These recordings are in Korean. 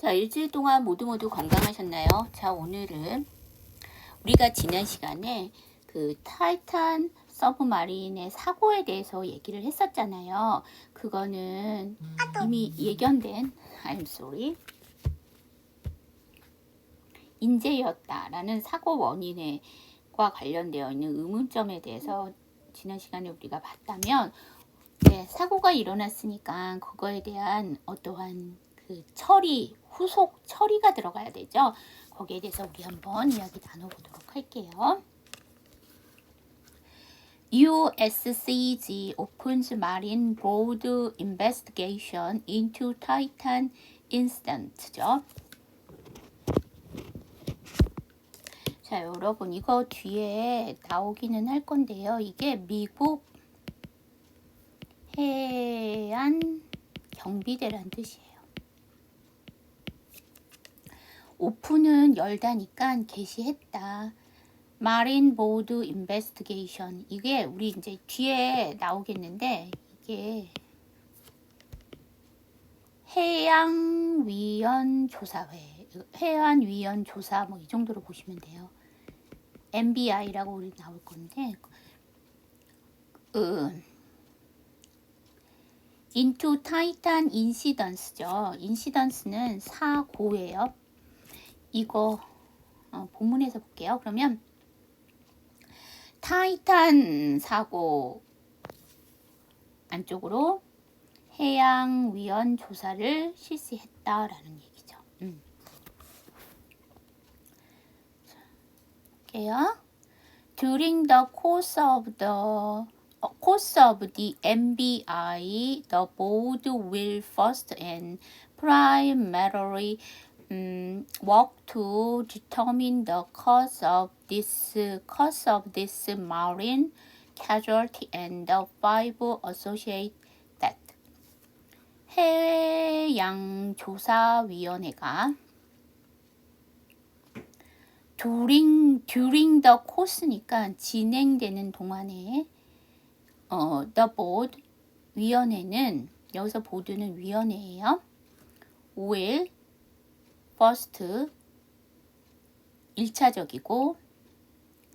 자, 일주일 동안 모두 건강하셨나요? 자, 오늘은 우리가 지난 시간에 그 타이탄 서브마린의 사고에 대해서 얘기를 했었잖아요. 그거는 이미 예견된 I'm sorry 인재였다라는 사고 원인과 관련되어 있는 의문점에 대해서 지난 시간에 우리가 봤다면, 네, 사고가 일어났으니까 그거에 대한 어떠한 그 후속 처리가 들어가야 되죠. 거기에 대해서 우리 한번 이야기 나눠보도록 할게요. USCG opens Marine Board investigation into Titan incident죠. 자, 여러분 이거 뒤에 나오기는 할 건데요. 이게 미국 해안 경비대란 뜻이에요. 오픈은 열다니까 개시했다. Marine Board Investigation. 이게 우리 이제 뒤에 나오겠는데, 이게 해양위원 조사회, 해안위원 조사 뭐 이 정도로 보시면 돼요. MBI라고 우리 나올 건데, Into Titan Incidence죠. Incidence는 사고예요. 이거 본문에서 볼게요. 그러면 타이탄 사고 안쪽으로 해양위원 조사를 실시했다라는 얘기죠. 자, 볼게요. During the course of the MBI, the board will first and primarily work to determine the cause of this marine casualty and the 5 associated deaths. 해양조사위원회가 during the course니까 진행되는 동안에 the board 위원회는, 여기서 보드는 위원회예요. will first 1차적이고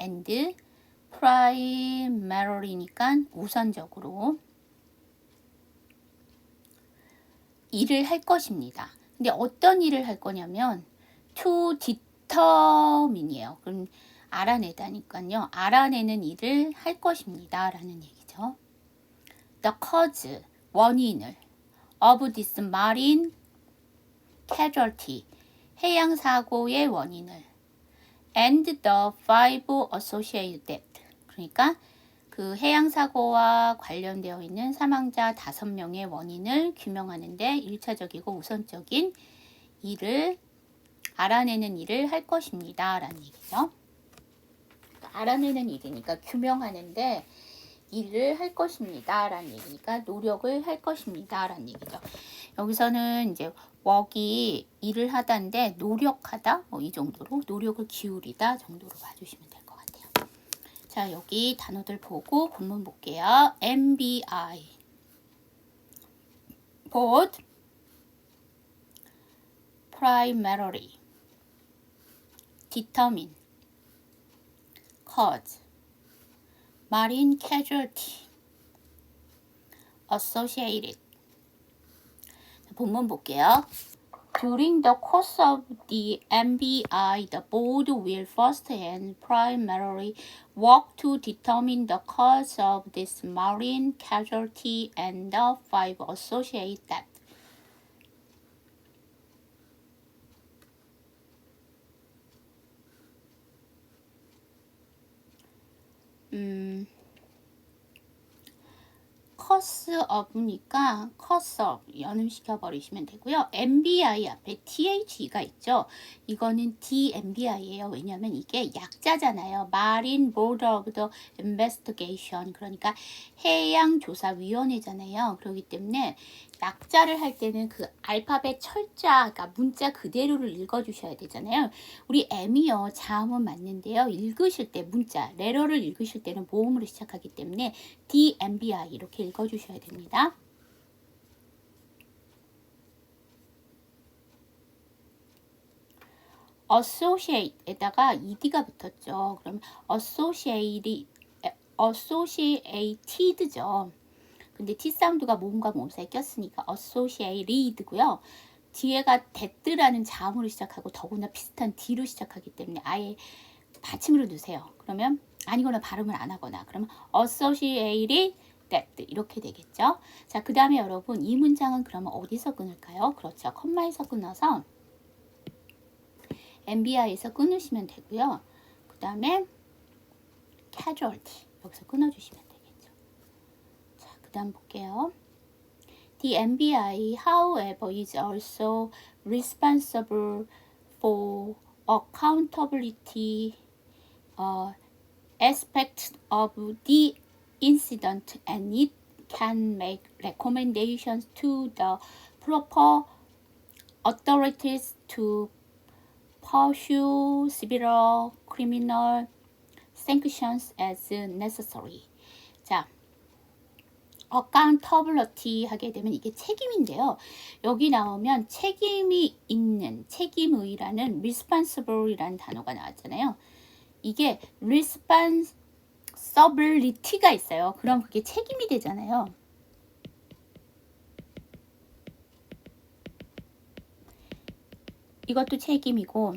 and primary니까 우선적으로 일을 할 것입니다. 근데 어떤 일을 할 거냐면 to determine이에요. 그럼 알아내다니까요. 알아내는 일을 할 것입니다 라는 얘기죠. The cause, 원인을 of this marine casualty, 해양사고의 원인을 and the 5 associated deaths, 그러니까 그 해양사고와 관련되어 있는 사망자 5명의 원인을 규명하는데 1차적이고 우선적인 일을, 알아내는 일을 할 것입니다 라는 얘기죠. 알아내는 일이니까 규명하는데 일을 할 것입니다 라는 얘기니까 노력을 할 것입니다 라는 얘기죠. 여기서는 이제 work이 일을 하다인데 노력하다 뭐 이 정도로, 노력을 기울이다 정도로 봐주시면 될 것 같아요. 자, 여기 단어들 보고 본문 볼게요. MBI board primarily determine cause marine casualty associated. 본문 볼게요. During the course of the MBI, the board will first and primarily work to determine the cause of this marine casualty and the 5 associated deaths. cause of니까 cause of 연음시켜 버리시면 되고요. MBI 앞에 THE가 있죠. 이거는 DMBI예요. 왜냐하면 이게 약자잖아요. Marine Board of the Investigation, 그러니까 해양조사위원회잖아요. 그렇기 때문에 약자를 할 때는 그 알파벳 철자, 그러니까 문자 그대로를 읽어주셔야 되잖아요. 우리 M이요, 자음은 맞는데요. 읽으실 때 문자, 레러를 읽으실 때는 모음으로 시작하기 때문에 DMBI 이렇게 읽어주셔야 됩니다. associate에다가 ed가 붙었죠. 그럼 associated죠. 근데 T 사운드가 모음과 모음사에 꼈으니까 associated고요. 뒤에가 that라는 자음으로 시작하고 더구나 비슷한 D로 시작하기 때문에 아예 받침으로 넣으세요. 그러면 아니거나 발음을 안 하거나 그러면 associated that 이렇게 되겠죠. 자, 그 다음에 여러분 이 문장은 그러면 어디서 끊을까요? 그렇죠. 컴마에서 끊어서 MBI에서 끊으시면 되고요. 그 다음에 casualty 여기서 끊어주시면 되겠죠. 자, 그 다음 볼게요. The MBI, however, is also responsible for accountability aspects of the incident and it can make recommendations to the proper authorities to pursue severe criminal sanctions as necessary. 자, accountability 하게 되면 이게 책임인데요. 여기 나오면 책임이 있는, 책임의라는 responsible이라는 단어가 나왔잖아요. 이게 responsibility가 있어요. 그럼 그게 책임이 되잖아요. 이것도 책임이고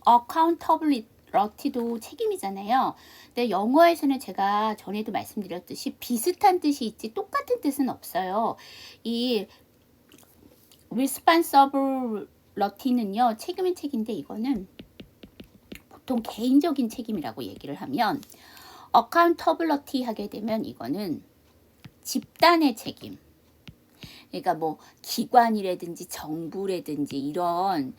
accountability도 책임이잖아요. 근데 영어에서는 제가 전에도 말씀드렸듯이 비슷한 뜻이 있지 똑같은 뜻은 없어요. 이 responsibility는요, 책임은 책인데 이거는 보통 개인적인 책임이라고 얘기를 하면 accountability 하게 되면 이거는 집단의 책임. 그러니까 뭐 기관이라든지 정부라든지 이런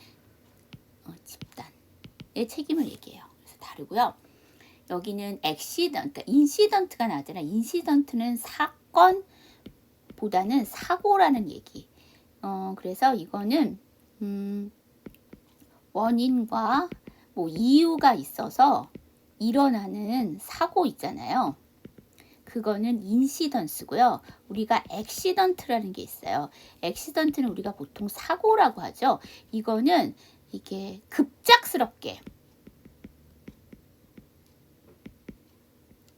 집단의 책임을 얘기해요. 그래서 다르고요. 여기는 accident, incident가 나왔잖아요. incident는 사건보다는 사고라는 얘기. 그래서 이거는 원인과 뭐 이유가 있어서 일어나는 사고 있잖아요. 그거는 인시던스고요. 우리가 액시던트라는 게 있어요. 액시던트는 우리가 보통 사고라고 하죠. 이거는 이게 급작스럽게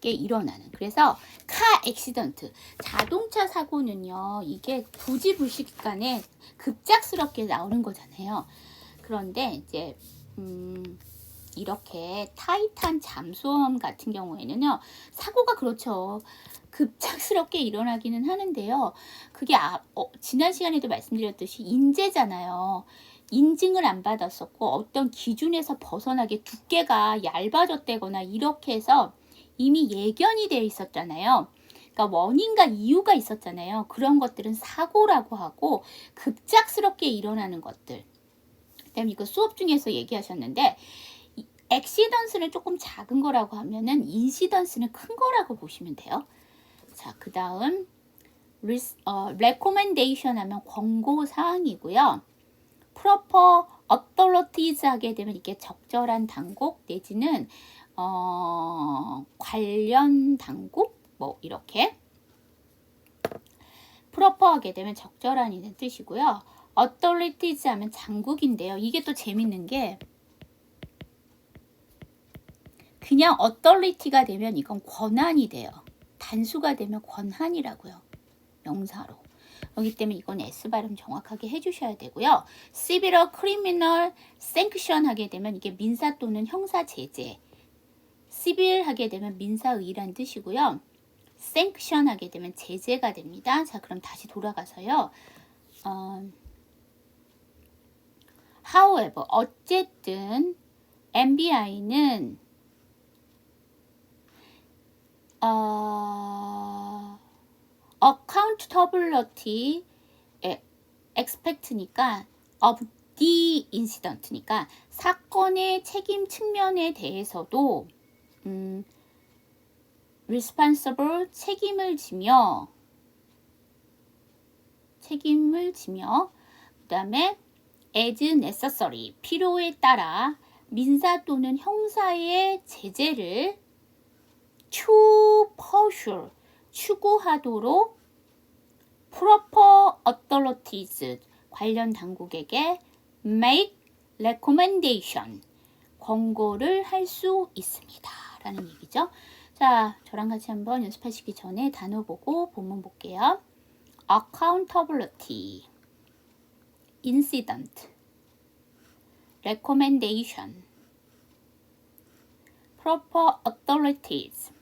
일어나는. 그래서 카 액시던트, 자동차 사고는요, 이게 부지불식간에 급작스럽게 나오는 거잖아요. 그런데 이제 이렇게 타이탄 잠수함 같은 경우에는요, 사고가 그렇죠. 급작스럽게 일어나기는 하는데요. 그게 지난 시간에도 말씀드렸듯이 인재잖아요. 인증을 안 받았었고 어떤 기준에서 벗어나게 두께가 얇아졌다거나 이렇게 해서 이미 예견이 되어 있었잖아요. 그러니까 원인과 이유가 있었잖아요. 그런 것들은 사고라고 하고 급작스럽게 일어나는 것들. 그다음에 이거 수업 중에서 얘기하셨는데 액시던스는 조금 작은 거라고 하면은 인시던스는 큰 거라고 보시면 돼요. 자, 그 다음 recommendation 하면 권고 사항이고요. proper authorities 하게 되면 이게 적절한 당국 내지는 관련 당국 뭐 이렇게 proper 하게 되면 적절한이라는 뜻이고요. authorities 하면 장국인데요. 이게 또 재밌는 게 그냥 authority가 되면 이건 권한이 돼요. 단수가 되면 권한이라고요. 명사로. 그렇기 때문에 이건 S 발음 정확하게 해주셔야 되고요. civil criminal sanction 하게 되면 이게 민사 또는 형사 제재. civil 하게 되면 민사의란 뜻이고요. sanction 하게 되면 제재가 됩니다. 자, 그럼 다시 돌아가서요. however, 어쨌든 MBI는 accountability expect니까 of the incident니까 사건의 책임 측면에 대해서도 responsible 책임을 지며 그 다음에 as necessary 필요에 따라 민사 또는 형사의 제재를 to pursue 추구하도록 proper authorities 관련 당국에게 make recommendation 권고를 할 수 있습니다. 라는 얘기죠. 자, 저랑 같이 한번 연습하시기 전에 단어 보고 본문 볼게요. accountability, incident, recommendation, proper authorities,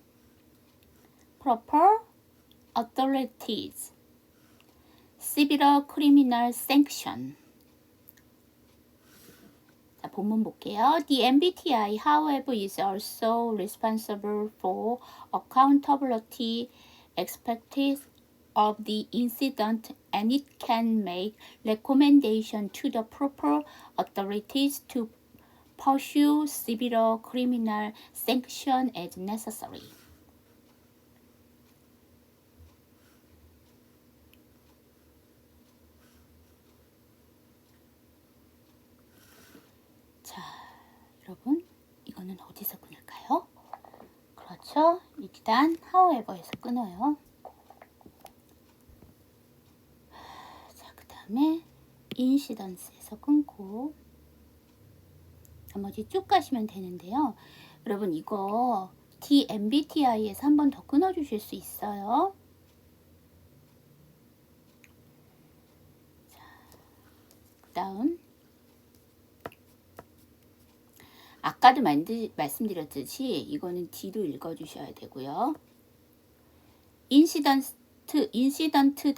civil criminal sanction. 자, 본문 볼게요. The MBTI, however, is also responsible for accountability aspects of the incident, and it can make recommendation to the proper authorities to pursue civil criminal sanction as necessary. 자, 여러분, 이거는 어디서 끊을까요? 그렇죠. 일단 however에서 끊어요. 자, 그 다음에 incidence에서 끊고 나머지 쭉 가시면 되는데요. 여러분, 이거 DMBTI에서 한 번 더 끊어주실 수 있어요. 자, 그 다음 아까도 말씀드렸듯이 이거는 D로 읽어주셔야 되고요. 인시던트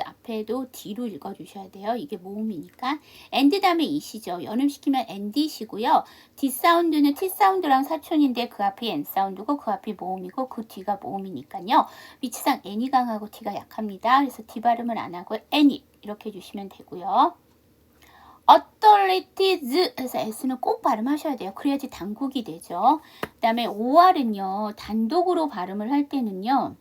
앞에도 D로 읽어주셔야 돼요. 이게 모음이니까. and 다음에 이시죠. 연음시키면 and이시고요. D 사운드는 T 사운드랑 사촌인데 그 앞이 N 사운드고 그 앞이 모음이고 그 뒤가 모음이니까요. 위치상 N이 강하고 T가 약합니다. 그래서 D 발음을 안 하고 N이 이렇게 해주시면 되고요. authorities 해서 S는 꼭 발음하셔야 돼요. 그래야지 단국이 되죠. 그 다음에 OR은요. 단독으로 발음을 할 때는요.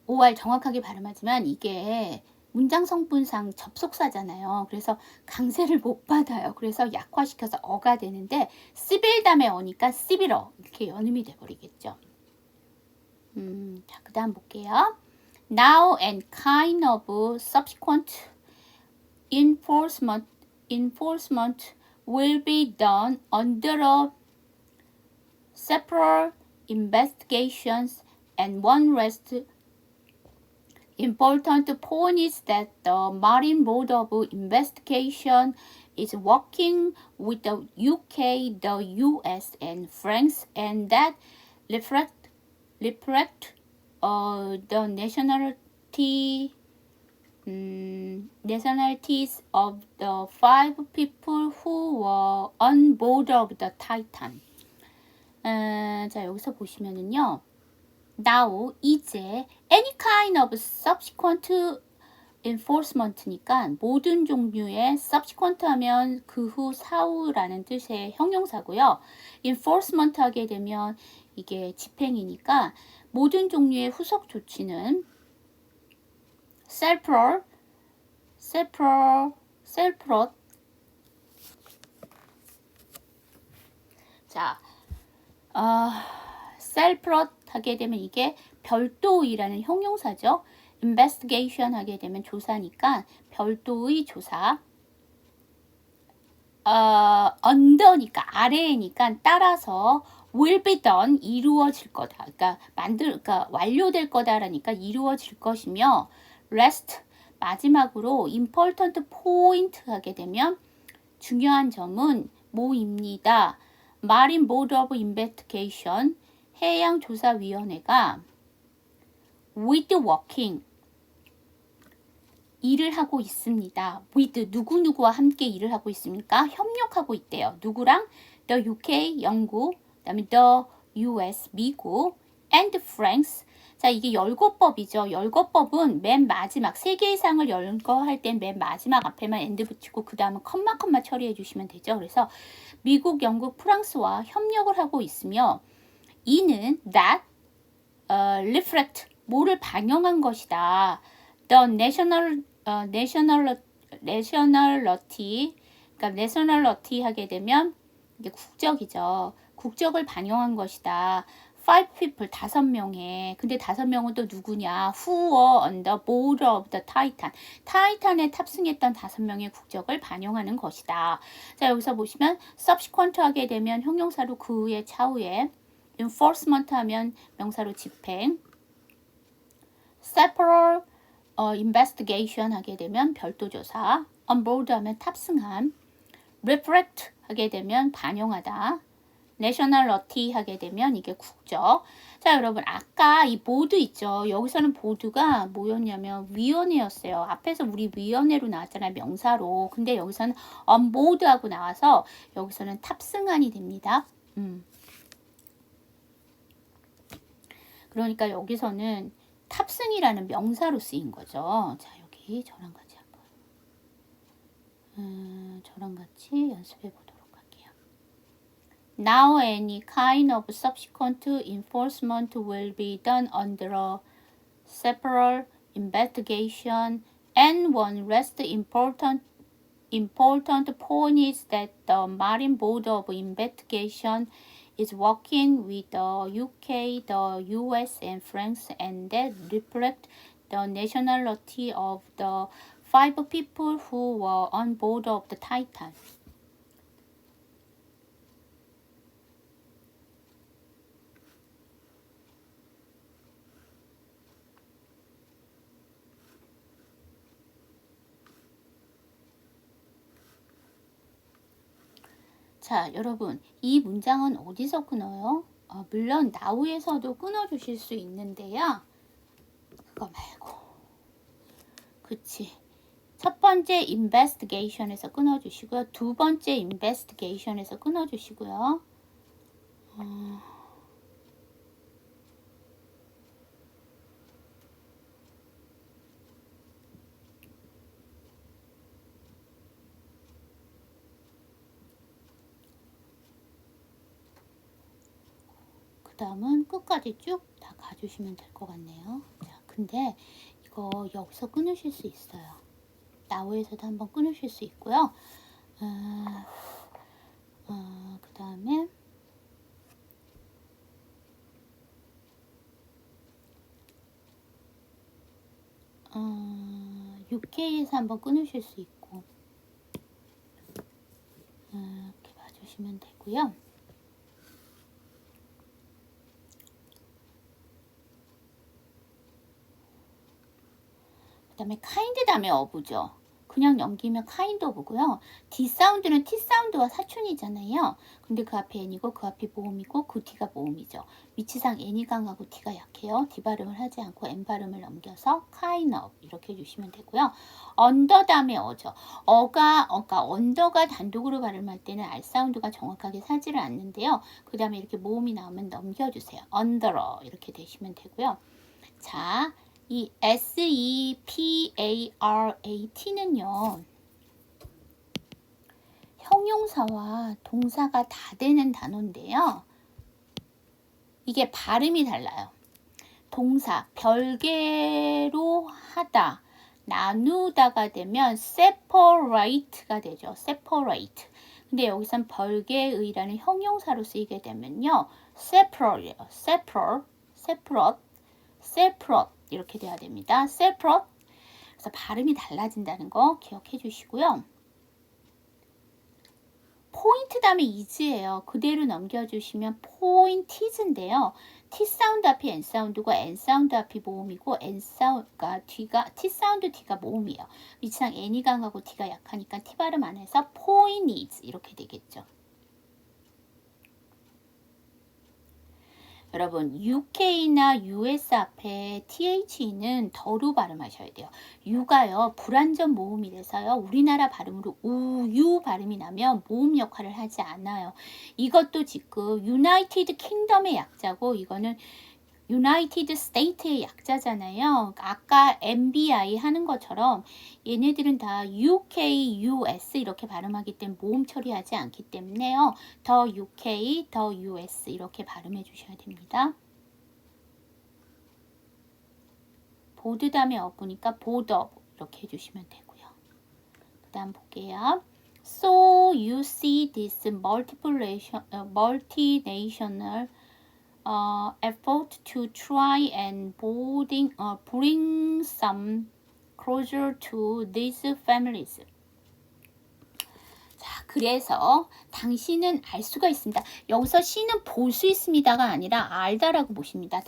OR 정확하게 발음하지만 이게 문장 성분상 접속사잖아요. 그래서 강세를 못 받아요. 그래서 약화시켜서 어가 되는데 시빌 다음에 어니까 시빌어 이렇게 연음이 돼버리겠죠. 자, 그 다음 볼게요. Now and kind of subsequent enforcement will be done under a separate investigations, and one last important point is that the Marine Board of Investigation is working with the UK, the US, and France, and that reflect the nationalities of the 5 people who were on board of the Titan. 자, 여기서 보시면은요. Now, 이제 any kind of subsequent enforcement니까 모든 종류의 subsequent 하면 그 후 사후라는 뜻의 형용사고요. enforcement 하게 되면 이게 집행이니까 모든 종류의 후속 조치는 separate 자, separate 하게 되면 이게 별도의라는 형용사죠. investigation 하게 되면 조사니까 별도의 조사. under니까 아래니까 따라서 will be done 이루어질 거다. 그러니까 완료될 거다라니까 이루어질 것이며 last 마지막으로 important point 하게 되면 중요한 점은 뭐입니다. Marine Board of Investigation 해양조사위원회가 with working 일을 하고 있습니다. with 누구누구와 함께 일을 하고 있습니까? 협력하고 있대요. 누구랑? the UK 영국, 그다음에 the US 미국, and France. 자, 이게 열거법이죠. 열거법은 맨 마지막 3개 이상을 열거할 땐 맨 마지막 앞에만 and 붙이고 그 다음은 컴마 처리해 주시면 되죠. 그래서 미국, 영국, 프랑스와 협력을 하고 있으며 이는 that reflect 뭐를 반영한 것이다. The nationality 그러니까 nationality 하게 되면 이게 국적이죠. 국적을 반영한 것이다. five people, 5명에. 근데 5명은 또 누구냐? Who were on the board of the Titan. 타이탄에 탑승했던 5명의 국적을 반영하는 것이다. 자, 여기서 보시면 subsequent 하게 되면 형용사로 그 후에 차후에, enforcement 하면 명사로 집행, separate investigation 하게 되면 별도 조사, on board 하면 탑승함, reflect 하게 되면 반영하다, nationality 하게 되면 이게 국적. 자, 여러분 아까 이 보드 있죠. 여기서는 보드가 뭐였냐면 위원회였어요. 앞에서 우리 위원회로 나왔잖아요. 명사로. 근데 여기서는 on board 하고 나와서 여기서는 탑승안이 됩니다. 그러니까 여기서는 탑승이라는 명사로 쓰인 거죠. 자, 여기 저랑 같이 한번 저랑 같이 연습해 보도록 할게요. Now any kind of subsequent enforcement will be done under a separate investigation, and one last important point is that the Marine Board of Investigation is working with the UK, the US, and France, and that reflect the nationality of the 5 people who were on board of the Titan. 자, 여러분, 이 문장은 어디서 끊어요? 물론 now에서도 끊어주실 수 있는데요. 그거 말고, 그치. 첫 번째 investigation에서 끊어주시고요. 두 번째 investigation에서 끊어주시고요. 그 다음은 끝까지 쭉 다 가주시면 될 것 같네요. 자, 근데 이거 여기서 끊으실 수 있어요. 나우에서도 한번 끊으실 수 있고요. 그 다음에 UK에서 한번 끊으실 수 있고 이렇게 봐주시면 되고요. 그 다음에 kind 다음에 어부죠. 그냥 넘기면 kind of고요. D 사운드는 T 사운드와 사촌이잖아요. 근데 그 앞에 N이고 그 앞이 모음이고 그 뒤가 모음이죠. 위치상 N이 강하고 T가 약해요. D 발음을 하지 않고 N 발음을 넘겨서 kind of 이렇게 해주시면 되고요. under 다음에 어죠. 언더가 단독으로 발음할 때는 R 사운드가 정확하게 사지를 않는데요. 그 다음에 이렇게 모음이 나오면 넘겨주세요. under 이렇게 되시면 되고요. 자, 이 separat는요. 형용사와 동사가 다 되는 단어인데요. 이게 발음이 달라요. 동사 별개로 하다, 나누다가 되면 separate가 되죠. separate. 근데 여기선 별개의라는 형용사로 쓰이게 되면요. separate예요. separate 이렇게 돼야 됩니다. separate. 그래서 발음이 달라진다는 거 기억해 주시고요. 포인트 다음에 is예요. 그대로 넘겨주시면 pointis인데요. T 사운드 앞이 N 사운드고 N 사운드 앞이 모음이고 N 사운드가 뒤가 T 사운드 뒤가 모음이에요. 위치상 N이 강하고 T가 약하니까 T 발음 안 해서 pointis 이렇게 되겠죠. 여러분 UK나 US 앞에 TH는 더로 발음하셔야 돼요. U가요 불완전 모음이라서요. 우리나라 발음으로 우유 발음이 나면 모음 역할을 하지 않아요. 이것도 지금 United Kingdom의 약자고 이거는 United States의 약자잖아요. 아까 MBI 하는 것처럼 얘네들은 다 UK, US 이렇게 발음하기 때문에 모음 처리하지 않기 때문에요. 더 UK, 더 US 이렇게 발음해 주셔야 됩니다. 보드 다음에 어부니까 보더 이렇게 해주시면 되고요. 그 다음 볼게요. So you see this multinational effort to try and bring some closure to these families. 자, 그래서 당신은 알 수가 있습니다. 여기서 C는 볼 수 있습니다가 아니라 알다라고 보십니다.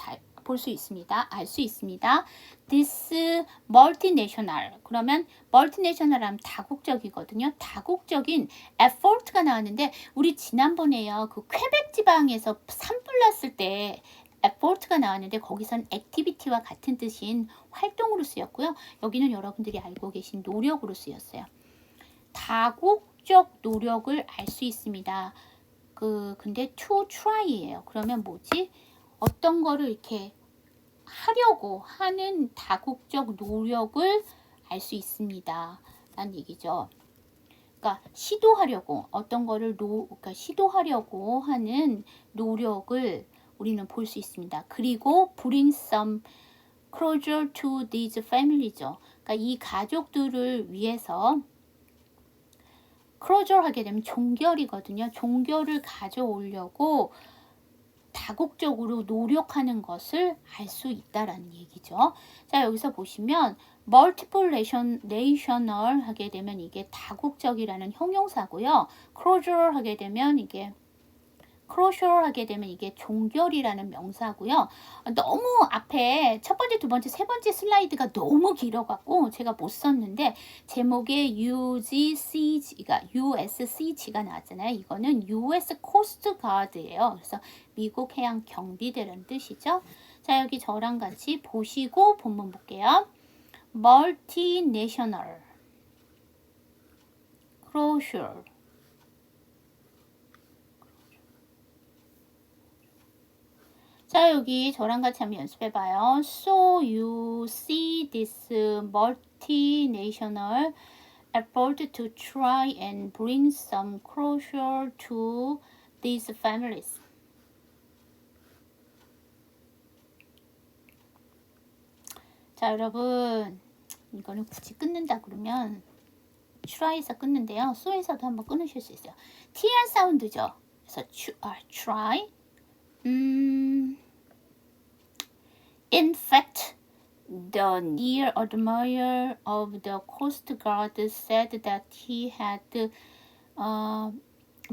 볼 수 있습니다. 알 수 있습니다. This multinational. 그러면 multinational 하면 다국적이거든요. 다국적인 effort가 나왔는데 우리 지난번에요. 그 퀘벡 지방에서 산불 났을 때 effort가 나왔는데 거기선 activity와 같은 뜻인 활동으로 쓰였고요. 여기는 여러분들이 알고 계신 노력으로 쓰였어요. 다국적 노력을 알 수 있습니다. 근데 to try예요. 그러면 뭐지? 어떤 거를 이렇게 하려고 하는 다국적 노력을 알 수 있습니다. 라는 얘기죠. 그러니까 시도하려고 어떤 거를 그러니까 시도하려고 하는 노력을 우리는 볼 수 있습니다. 그리고 bring some closure to these families죠. 그러니까 이 가족들을 위해서 closure 하게 되면 종결이거든요. 종결을 가져오려고 다국적으로 노력하는 것을 알 수 있다라는 얘기죠. 자, 여기서 보시면 multiple national 하게 되면 이게 다국적이라는 형용사고요. closure 하게 되면 이게 종결이라는 명사고요. 너무 앞에 첫 번째, 두 번째, 세 번째 슬라이드가 너무 길어갖고 제가 못 썼는데 제목에 USCG가 나왔잖아요. 이거는 US 코스트 가드예요. 그래서 미국 해양 경비대라는 뜻이죠. 자, 여기 저랑 같이 보시고 본문 볼게요. Multinational closure. 자, 여기 저랑 같이 한번 연습해봐요. So you see this multinational effort to try and bring some closure to these families. 자, 여러분, 이거는 굳이 끊는다 그러면 try에서 끊는데요. so에서도 한번 끊으실 수 있어요. tr 사운드죠. 그래서 try. In fact, the near admirer of the Coast Guard said that he had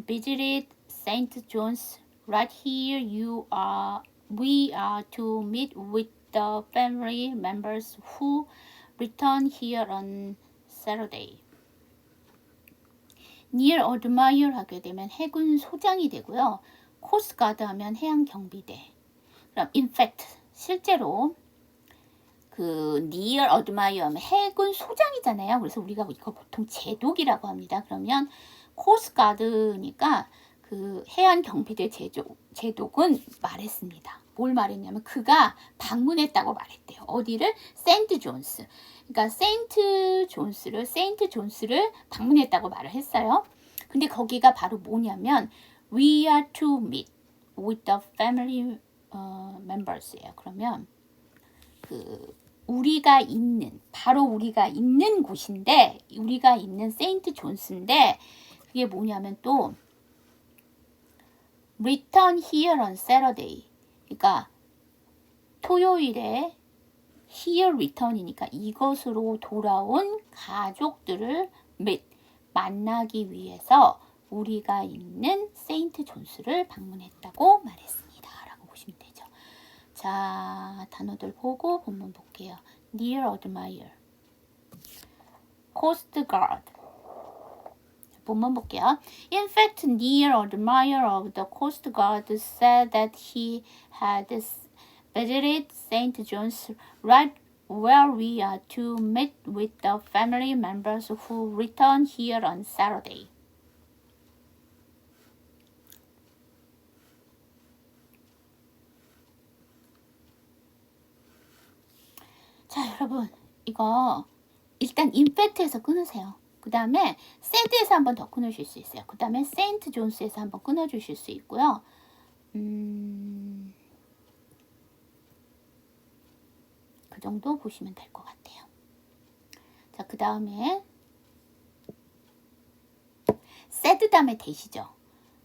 visited St. John's. Right here, we are to meet with the family members who return here on Saturday. near admirer 하게 되면 해군 소장이 되고요. 코스트 가드 하면 해양 경비대. 그럼 in fact 실제로 그 near admirer 하면 해군 소장이잖아요. 그래서 우리가 이거 보통 제독이라고 합니다. 그러면 코스트 가드니까 그 해안 경비대 제독은 말했습니다. 뭘 말했냐면 그가 방문했다고 말했대요. 어디를? 세인트 존스. 그러니까 세인트 존스를 방문했다고 말을 했어요. 근데 거기가 바로 뭐냐면 We are to meet with the family members예요. 그러면 우리가 있는 곳인데 우리가 있는 세인트 존스인데 그게 뭐냐면 또 return here on Saturday. 그러니까 토요일에 here return이니까 이것으로 돌아온 가족들을 만나기 위해서 우리가 있는 세인트 존스를 방문했다고 말했습니다. 라고 보시면 되죠. 자, 단어들 보고 본문 볼게요. near admirer, coast guard. 본문 볼게요. In fact, near admirer of the coast guard said that he had visited St. John's, right where we are to meet with the family members who return here on Saturday. 자, 여러분, 이거 일단 인팩트에서 끊으세요. 그 다음에 세드에서 한번 더 끊으실 수 있어요. 그 다음에 세인트 존스에서 한번 끊어주실 수 있고요. 그 정도 보시면 될 것 같아요. 자, 그 다음에 세드 다음에 대시죠.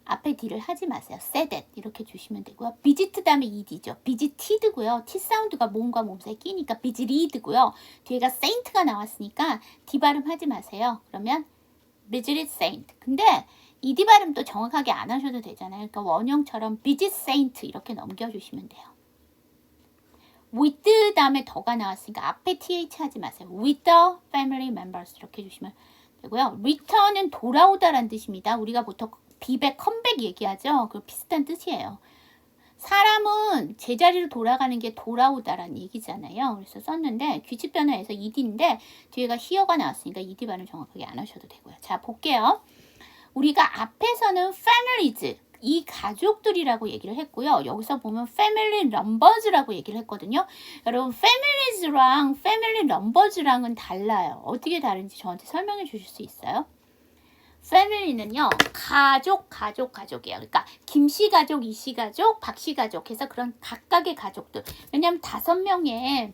앞에 D를 하지 마세요. said it 이렇게 주시면 되고요. visit 다음에 ed죠. visited고요. T 사운드가 몸과 몸사이에 끼니까 visited,고요. 뒤에가 saint가 나왔으니까 D 발음 하지 마세요. 그러면 visited saint. 근데 ed 발음도 정확하게 안 하셔도 되잖아요. 그러니까 원형처럼 visit saint 이렇게 넘겨주시면 돼요. with 다음에 더가 나왔으니까 앞에 th 하지 마세요. with the family members 이렇게 주시면 되고요. return은 돌아오다라는 뜻입니다. 우리가 보통 비백, 컴백 얘기하죠. 그 비슷한 뜻이에요. 사람은 제자리로 돌아가는 게 돌아오다라는 얘기잖아요. 그래서 썼는데 규칙 변화에서 ed인데 뒤에가 here가 나왔으니까 ed 발음 정확하게 안 하셔도 되고요. 자, 볼게요. 우리가 앞에서는 families, 이 가족들이라고 얘기를 했고요. 여기서 보면 family numbers라고 얘기를 했거든요. 여러분 families랑 family numbers랑은 달라요. 어떻게 다른지 저한테 설명해 주실 수 있어요? family는요, 가족이에요. 그러니까 김씨 가족, 이씨 가족, 박씨 가족 해서 그런 각각의 가족들. 왜냐하면 5명의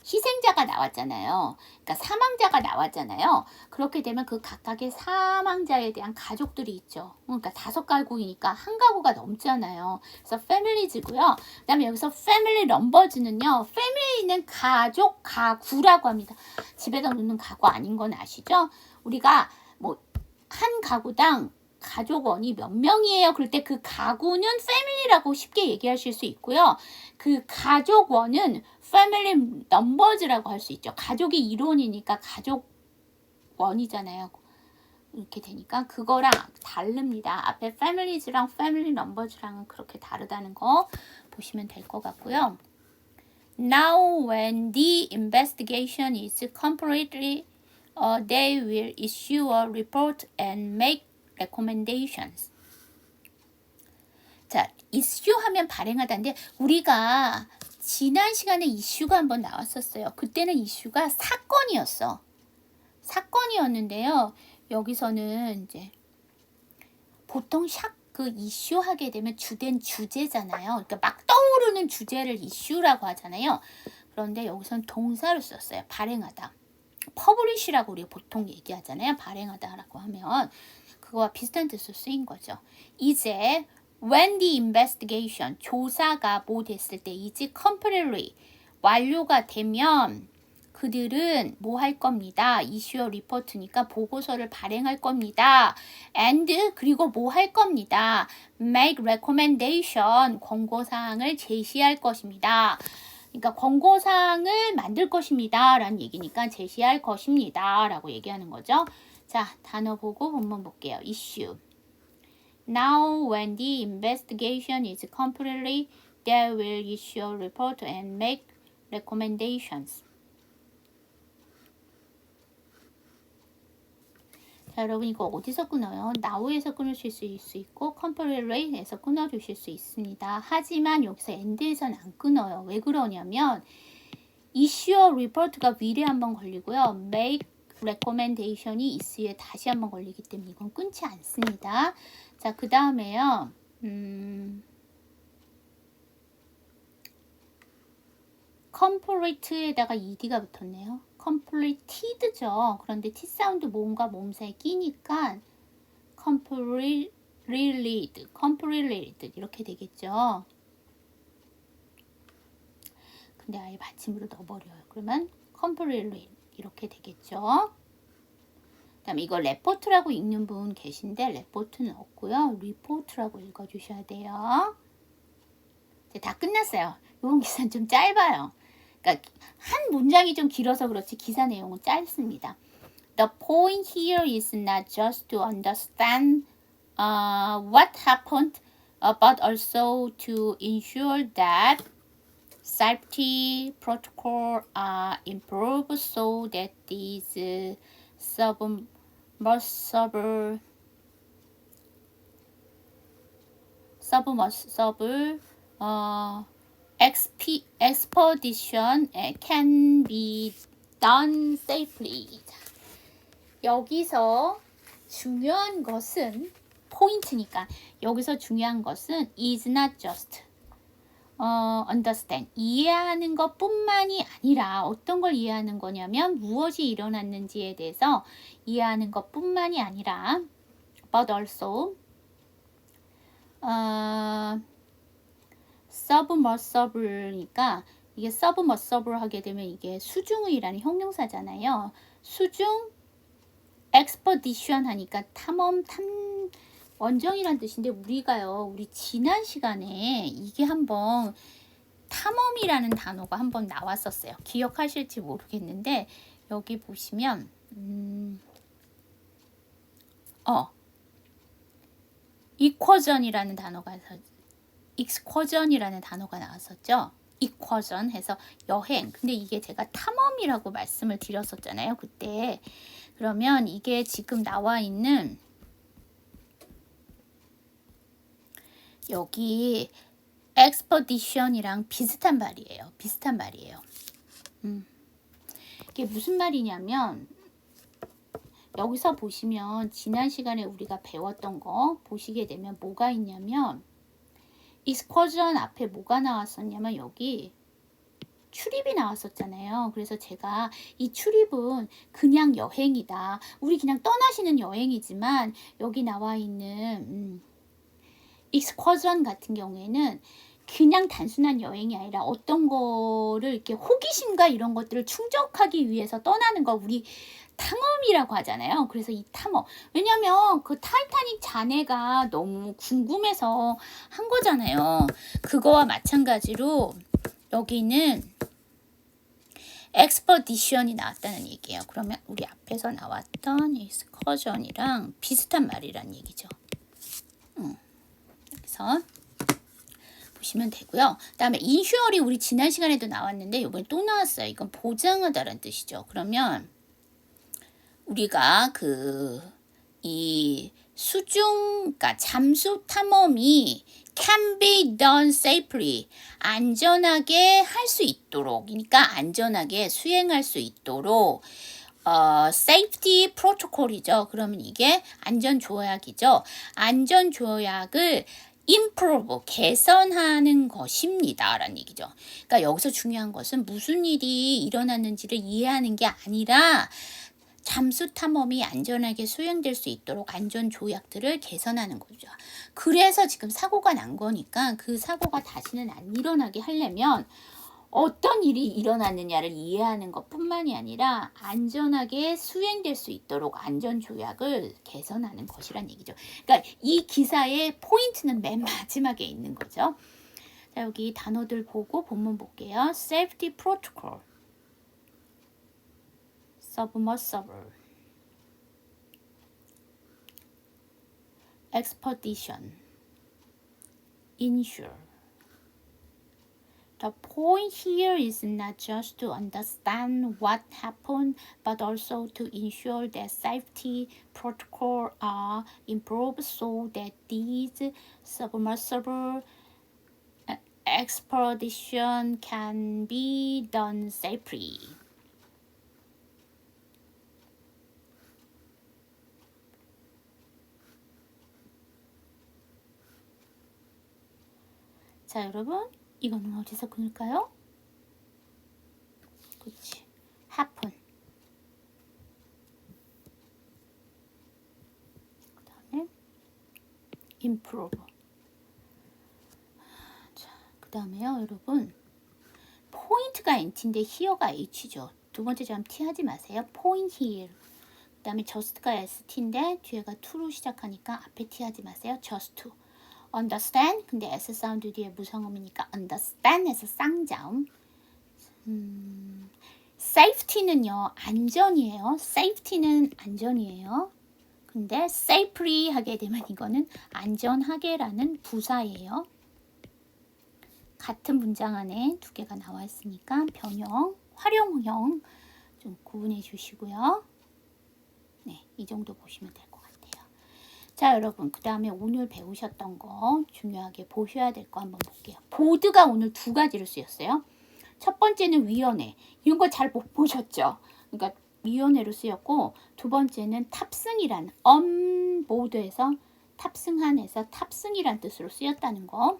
희생자가 나왔잖아요. 그러니까 사망자가 나왔잖아요. 그렇게 되면 그 각각의 사망자에 대한 가족들이 있죠. 그러니까 5가구이니까 한 가구가 넘잖아요. 그래서 families고요. 그 다음에 여기서 family numbers는요. family는 가족, 가구라고 합니다. 집에다 놓는 가구 아닌 건 아시죠? 우리가 뭐 한 가구당 가족원이 몇 명이에요? 그럴 때 그 가구는 family라고 쉽게 얘기하실 수 있고요. 그 가족원은 family numbers라고 할 수 있죠. 가족이 이론이니까 가족원이잖아요. 이렇게 되니까 그거랑 다릅니다. 앞에 families랑 family numbers랑은 그렇게 다르다는 거 보시면 될 것 같고요. Now when the investigation is completely they will issue a report and make recommendations. 자, issue 하면 발행하다인데 우리가 지난 시간에 이슈가 한번 나왔었어요. 그때는 이슈가 사건이었는데요. 여기서는 이제 보통 그 이슈 하게 되면 주된 주제잖아요. 그러니까 막 떠오르는 주제를 이슈라고 하잖아요. 그런데 여기서는 동사를 썼어요. 발행하다. 퍼블리시라고 우리가 보통 얘기하잖아요. 발행하다라고 하면 그거와 비슷한 뜻으로 쓰인 거죠. 이제 when the investigation, 조사가 뭐 됐을 때 이제 completely 완료가 되면 그들은 뭐 할 겁니다. issue a report니까 보고서를 발행할 겁니다. and 그리고 뭐 할 겁니다. make recommendation, 권고사항을 제시할 것입니다. 그러니까 권고사항을 만들 것입니다. 라는 얘기니까 제시할 것입니다. 라고 얘기하는 거죠. 자, 단어 보고 본문 볼게요. issue. Now when the investigation is completely, they will issue a report and make recommendations. 자, 여러분 이거 어디서 끊어요? now에서 끊으실 수 있고 completely에서 끊어주실 수 있습니다. 하지만 여기서 end에서는 안 끊어요. 왜 그러냐면 issue a report가 위에 한번 걸리고요. make recommendation이 issue에 다시 한번 걸리기 때문에 이건 끊지 않습니다. 자, 그 다음에요. complete에다가 ed가 붙었네요. completed죠. 그런데 t 사운드 몸과 몸 사이에 끼니까 completed 이렇게 되겠죠. 근데 아예 받침으로 넣어버려요. 그러면 completely 이렇게 되겠죠. 그다음에 이거 레포트라고 읽는 분 계신데 레포트는 없고요. 리포트라고 읽어주셔야 돼요. 이제 다 끝났어요. 이번 기사는 좀 짧아요. 그러니까 한 문장이 좀 길어서 그렇지 기사 내용은 짧습니다. The point here is not just to understand what happened, but also to ensure that safety protocols are improved so that these submersible expedition can be done safely. 여기서 중요한 것은 포인트니까 여기서 중요한 것은 is not just understand 이해하는 것뿐만이 아니라 어떤 걸 이해하는 거냐면 무엇이 일어났는지에 대해서 이해하는 것뿐만이 아니라 but also submersible니까 이게 submersible 하게 되면 이게 수중의라는 형용사잖아요. 수중 expedition 하니까 원정이란 뜻인데 우리가요, 우리 지난 시간에 이게 한번 탐험이라는 단어가 한번 나왔었어요. 기억하실지 모르겠는데 여기 보시면 excursion이라는 단어가 나왔었죠. excursion 해서 여행. 근데 이게 제가 탐험이라고 말씀을 드렸었잖아요, 그때. 그러면 이게 지금 나와 있는 여기 expedition이랑 비슷한 말이에요. 이게 무슨 말이냐면 여기서 보시면 지난 시간에 우리가 배웠던 거 보시게 되면 뭐가 있냐면 excursion 앞에 뭐가 나왔었냐면 여기 출입이 나왔었잖아요. 그래서 제가 이 출입은 그냥 여행이다. 우리 그냥 떠나시는 여행이지만 여기 나와 있는 excursion 같은 경우에는 그냥 단순한 여행이 아니라 어떤 거를 이렇게 호기심과 이런 것들을 충족하기 위해서 떠나는 거 우리 탐험이라고 하잖아요. 그래서 이 탐험. 왜냐면 그 타이타닉 잔해가 너무 궁금해서 한 거잖아요. 그거와 마찬가지로 여기는 expedition이 나왔다는 얘기예요. 그러면 우리 앞에서 나왔던 excursion이랑 비슷한 말이란 얘기죠. 여기서 보시면 되고요. 그 다음에 insure이 우리 지난 시간에도 나왔는데 이번에 또 나왔어요. 이건 보장하다라는 뜻이죠. 그러면 우리가 이 그러니까 잠수 탐험이 can be done safely, 안전하게 할 수 있도록, 그러니까 안전하게 수행할 수 있도록 safety protocol이죠. 그러면 이게 안전조약이죠. 안전조약을 improve, 개선하는 것입니다. 라는 얘기죠. 그러니까 여기서 중요한 것은 무슨 일이 일어났는지를 이해하는 게 아니라 잠수 탐험이 안전하게 수행될 수 있도록 안전 조약들을 개선하는 거죠. 그래서 지금 사고가 난 거니까 그 사고가 다시는 안 일어나게 하려면 어떤 일이 일어났느냐를 이해하는 것뿐만이 아니라 안전하게 수행될 수 있도록 안전 조약을 개선하는 것이란 얘기죠. 그러니까 이 기사의 포인트는 맨 마지막에 있는 거죠. 자, 여기 단어들 보고 본문 볼게요. Safety Protocol, Submersible, Expedition, Insure. The point here is not just to understand what happened, but also to ensure that safety protocols are improved so that these submersible expeditions can be done safely. 자, 여러분. 이거는 어디서 끊을까요? 그렇지. happen. 그 다음에 improve. 자, 그 다음에요, 여러분. 포인트가 N인데 here가 H죠. 두 번째 점 T 하지 마세요. point here. 그 다음에 just가 ST인데 뒤에가 to로 시작하니까 앞에 T 하지 마세요. just to. understand. 근데 S 사운드 뒤에 무성음이니까 understand 해서 쌍자음. safety는요, 안전이에요. safety는 안전이에요. 근데 safely 하게 되면 이거는 안전하게라는 부사예요. 같은 문장 안에 두 개가 나와 있으니까 변형, 활용형 좀 구분해 주시고요. 네, 이 정도 보시면 될 것 같아요. 자, 여러분, 그 다음에 오늘 배우셨던 거 중요하게 보셔야 될 거 한번 볼게요. 보드가 오늘 두 가지로 쓰였어요. 첫 번째는 위원회. 이런 거 잘 못 보셨죠? 그러니까 위원회로 쓰였고, 두 번째는 탑승이란, on보드에서 탑승한에서 탑승이란 뜻으로 쓰였다는 거.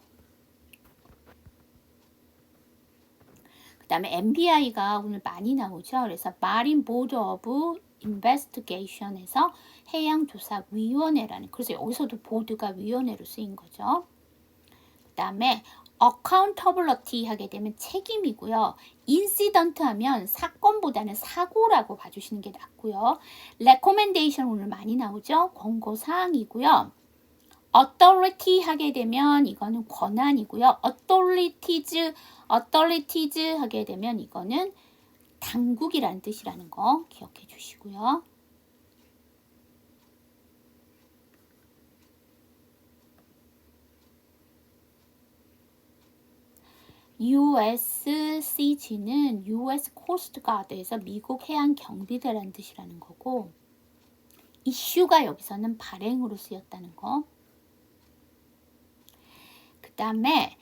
그 다음에 MBI가 오늘 많이 나오죠. 그래서 Marine Board of investigation에서 해양조사위원회라는, 그래서 여기서도 보드가 위원회로 쓰인 거죠. 그 다음에 accountability 하게 되면 책임이고요. incident 하면 사건보다는 사고라고 봐주시는 게 낫고요. recommendation 오늘 많이 나오죠. 권고사항이고요. authority 하게 되면 이거는 권한이고요. authorities 하게 되면 이거는 당국이라는 뜻이라는 거 기억해 주시고요. USCG는 US 코스트 가드에서 미국 해양 경비대라는 뜻이라는 거고, 이슈가 여기서는 발행으로 쓰였다는 거. 그 다음에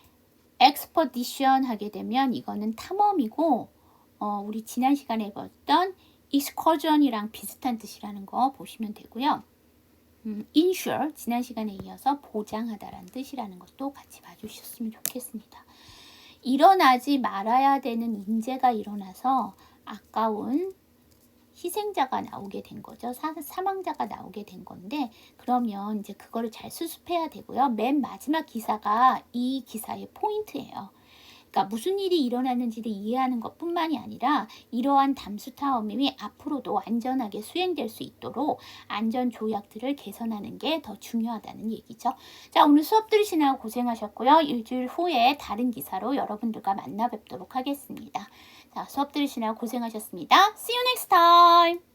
expedition 하게 되면 이거는 탐험이고, 우리 지난 시간에 봤던 excursion이랑 비슷한 뜻이라는 거 보시면 되고요. insure, 지난 시간에 이어서 보장하다라는 뜻이라는 것도 같이 봐주셨으면 좋겠습니다. 일어나지 말아야 되는 인재가 일어나서 아까운 희생자가 나오게 된 거죠. 사망자가 나오게 된 건데, 그러면 이제 그거를 잘 수습해야 되고요. 맨 마지막 기사가 이 기사의 포인트예요. 그러니까 무슨 일이 일어났는지를 이해하는 것뿐만이 아니라 이러한 담수 탐험이 앞으로도 안전하게 수행될 수 있도록 안전 조약들을 개선하는 게 더 중요하다는 얘기죠. 자, 오늘 수업 들으시느라 고생하셨고요. 일주일 후에 다른 기사로 여러분들과 만나 뵙도록 하겠습니다. 자, 수업 들으시느라 고생하셨습니다. See you next time.